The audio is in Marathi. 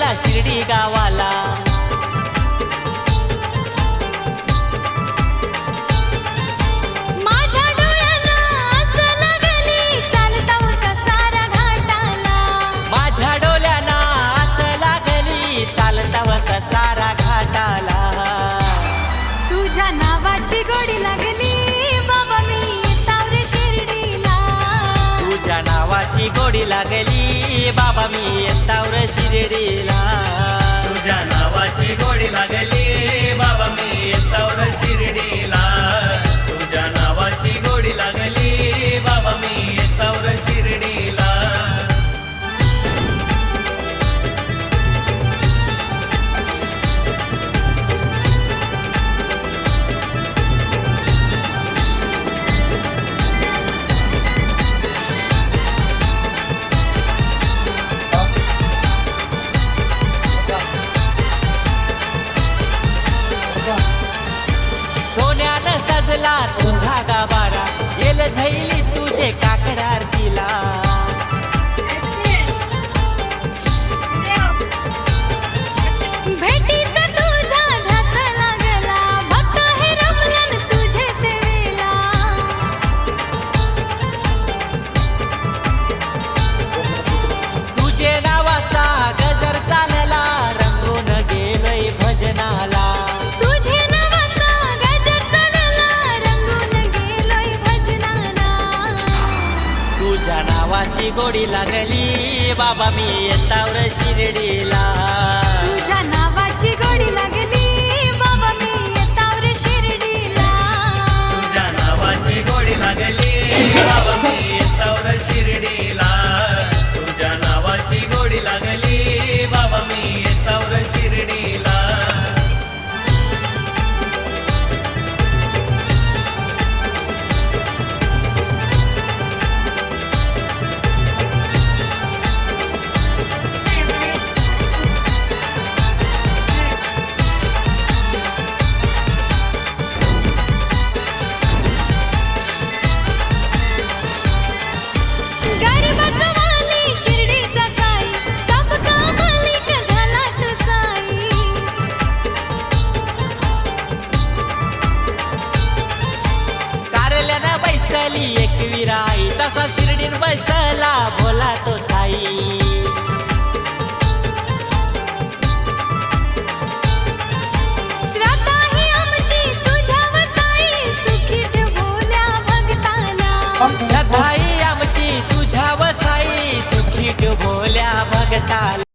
या शिर्डी गावाला। माझ्या डोळ्यांना आस लागली चालताव कसारा घाटाला। माझ्या डोळ्यांना आस लागली चालताव कसारा घाटाला। तुझ्या नावाची गोडी लागली बाबा मी येताव रे शिर्डीला। तुझ्या नावाची गोडी लागली बाबा मी येताव रे शिर्डीला। तुझ्या नावाची गोडी लागली बाबा मी येताव रे शिर्डीला। तुझ्या नावाची गोडी लागली बाबा मी येताव रे शिर्डीला। सोन्यानं सजला तुझा गाभारा येल झैली तुझे काकड आरतीला। भेटीचा तुझ्या ध्यास लागला भक्त हे रमलन तुझे सेवेला। तुझे नावाचा गजर चालला रंगून गेलोय भजनाला। तुझे नावाचा गजर चालला रंगून गेलोय भजनाला। तुझ्या नावाची गोडी लागली बाबा मी येताव रे शिर्डीला। तुझ्या नावाची गोडी लागली बाबा मी येताव रे शिर्डीला। तुझ्या नावाची गोडी लागली बाबा मी येताव रे शिर्डीला। तुझ्या नावाची गोडी लागली बाबा मी येताव रे शिर्डीला। गरीबाचा वाली शिर्डीचा साई सबका मालिक झाला तू साई। कारल्यानं बैसली एक विराई तसा शिर्डीन बैसला भोला तो साई। श्रद्धा ही आमची तुझ्यावर साई सुखी ठेवल्या भक्ताला। श्रद्धाई आमची तुझ्या वसाई सुखी भोल्या भगताला।